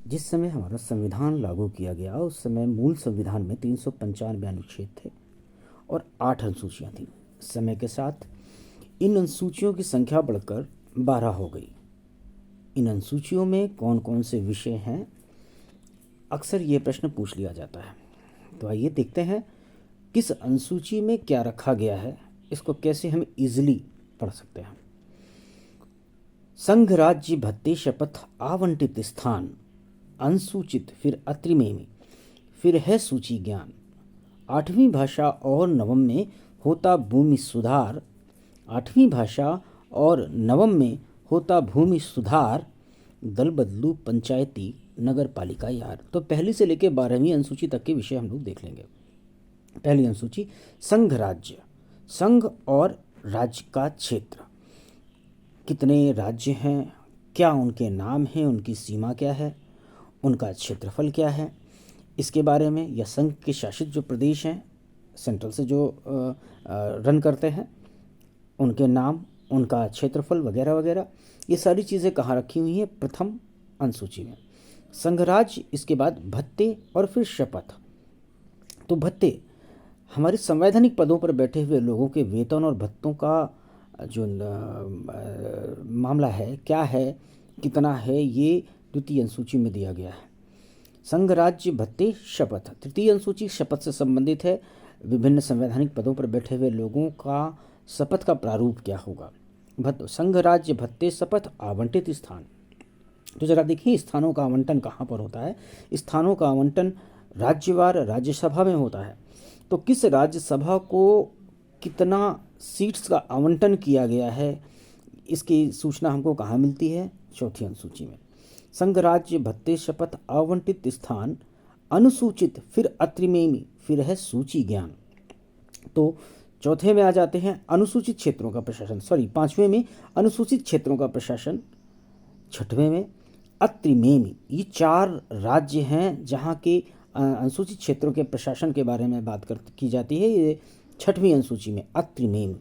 जिस समय हमारा संविधान लागू किया गया उस समय मूल संविधान में 395 अनुच्छेद थे और 8 अनुसूचियाँ थीं। समय के साथ इन अनुसूचियों की संख्या बढ़कर 12 हो गई। इन अनुसूचियों में कौन कौन से विषय हैं, अक्सर ये प्रश्न पूछ लिया जाता है। तो आइए देखते हैं किस अनुसूची में क्या रखा गया है, इसको कैसे हम इजीली पढ़ सकते हैं। संघ राज्य भत्ते शपथ आवंटित स्थान अनुसूचित फिर अत्रिमेय में फिर है सूची ज्ञान। 8वीं भाषा और नवम में होता भूमि सुधार। 8वीं भाषा और नवम में होता भूमि सुधार। दल बदलू पंचायती नगर पालिका यार। तो पहली से लेकर 12वीं अनुसूची तक के विषय हम लोग देख लेंगे। पहली अनुसूची संघ राज्य। संघ और राज्य का क्षेत्र, कितने राज्य हैं, क्या उनके नाम हैं, उनकी सीमा क्या है, उनका क्षेत्रफल क्या है, इसके बारे में, या संघ के शासित जो प्रदेश हैं सेंट्रल से जो रन करते हैं उनके नाम, उनका क्षेत्रफल वगैरह वगैरह, ये सारी चीज़ें कहाँ रखी हुई हैं प्रथम अनुसूची में। संघ राज्य, इसके बाद भत्ते और फिर शपथ। तो भत्ते हमारे संवैधानिक पदों पर बैठे हुए लोगों के वेतन और भत्तों का जो मामला है, क्या है, कितना है, ये द्वितीय अनुसूची में दिया गया है। संघ राज्य भत्ते शपथ। तृतीय अनुसूची शपथ से संबंधित है। विभिन्न संवैधानिक पदों पर बैठे हुए लोगों का शपथ का प्रारूप क्या होगा। संघ राज्य भत्ते शपथ आवंटित स्थान। तो जरा देखिए स्थानों का आवंटन कहाँ पर होता है। स्थानों का आवंटन राज्यवार राज्यसभा में होता है। तो किस राज्यसभा को कितना सीट्स का आवंटन किया गया है, इसकी सूचना हमको कहाँ मिलती है, चौथी अनुसूची में। संघ राज्य भत्ते शपथ आवंटित स्थान अनुसूचित फिर अत्रिमेय फिर है सूची ज्ञान। तो चौथे में आ जाते हैं अनुसूचित क्षेत्रों का प्रशासन, 5वें में अनुसूचित क्षेत्रों का प्रशासन, 6वें में अत्रिमेय। ये 4 राज्य हैं जहाँ के अनुसूचित क्षेत्रों के प्रशासन के बारे में बात की जाती है। ये 6वीं अनुसूची में अत्रिमेय।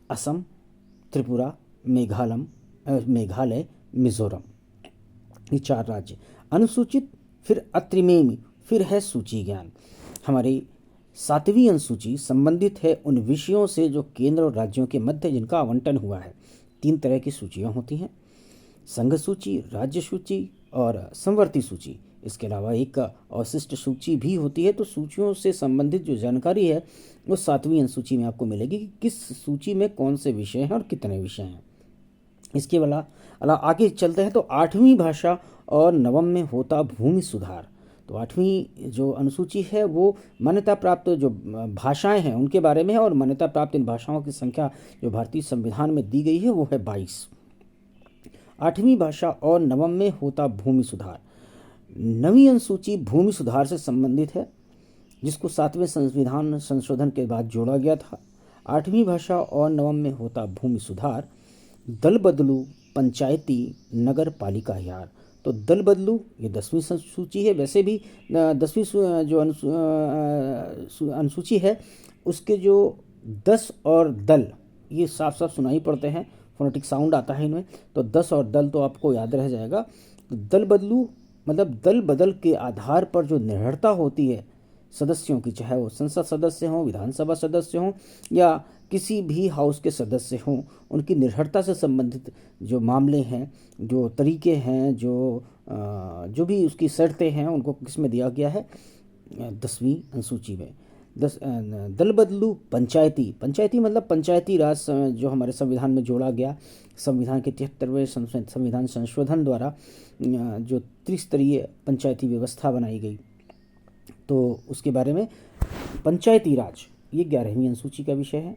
असम, त्रिपुरा, मेघालय, मिजोरम, ये 4 राज्य अनुसूचित फिर अत्रिमेय फिर है सूची ज्ञान। हमारी 7वीं अनुसूची संबंधित है उन विषयों से जो केंद्र और राज्यों के मध्य जिनका आवंटन हुआ है। 3 तरह की सूचियाँ होती हैं, संघ सूची, राज्य सूची और संवर्ती सूची। इसके अलावा एक अवशिष्ट सूची भी होती है। तो सूचियों से संबंधित जो जानकारी है वो 7वीं अनुसूची में आपको मिलेगी कि किस सूची में कौन से विषय हैं और कितने विषय हैं। इसके अलावा आगे चलते हैं तो 8वीं भाषा और नवम में होता भूमि सुधार। तो 8वीं जो अनुसूची है वो मान्यता प्राप्त जो भाषाएं हैं उनके बारे में है, और मान्यता प्राप्त इन भाषाओं की संख्या जो भारतीय संविधान में दी गई है वो है 22। 8वीं भाषा और नवम में होता भूमि सुधार। 9वीं अनुसूची भूमि सुधार से संबंधित है, जिसको 7वें संविधान संशोधन के बाद जोड़ा गया था। 8वीं भाषा और नवम में होता भूमि सुधार। दल बदलू पंचायती नगर पालिका यार। तो दल बदलू ये 10वीं सूची है। वैसे भी 10वीं जो अनुसूची है उसके जो 10 और दल ये साफ साफ सुनाई पड़ते हैं, फोनेटिक साउंड आता है इनमें। तो 10 और दल तो आपको याद रह जाएगा। तो दल बदलू मतलब दल बदल के आधार पर जो निर्भरता होती है सदस्यों की, चाहे वो संसद सदस्य हों, विधानसभा सदस्य हों या किसी भी हाउस के सदस्य हों, उनकी निर्भरता से संबंधित जो मामले हैं, जो तरीके हैं, जो भी उसकी शर्तें हैं, उनको किस में दिया गया है, 10वीं अनुसूची में। दल बदलू पंचायती मतलब पंचायती राज जो हमारे संविधान में जोड़ा गया। संविधान के 73वें संविधान संशोधन द्वारा जो त्रिस्तरीय पंचायती व्यवस्था बनाई गई, तो उसके बारे में पंचायती राज ये 11वीं अनुसूची का विषय है।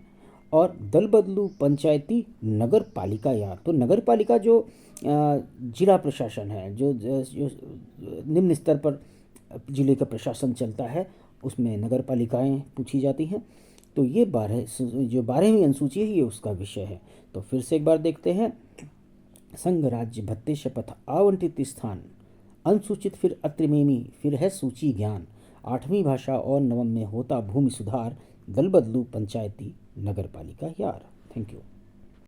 और दल बदलू पंचायती नगर पालिका यार। तो नगर पालिका जो जिला प्रशासन है, जो निम्न स्तर पर जिले का प्रशासन चलता है, उसमें नगर पालिकाएँ पूछी जाती हैं। तो ये 12वीं अनुसूची है, ये उसका विषय है। तो फिर से एक बार देखते हैं। संघ राज्य भत्ते शपथ आवंटित स्थान अनुसूचित फिर अत्रिमेय फिर है सूची ज्ञान। 8वीं भाषा और नवम में होता भूमि सुधार। दल बदलू पंचायती नगर पालिका यार। Thank you.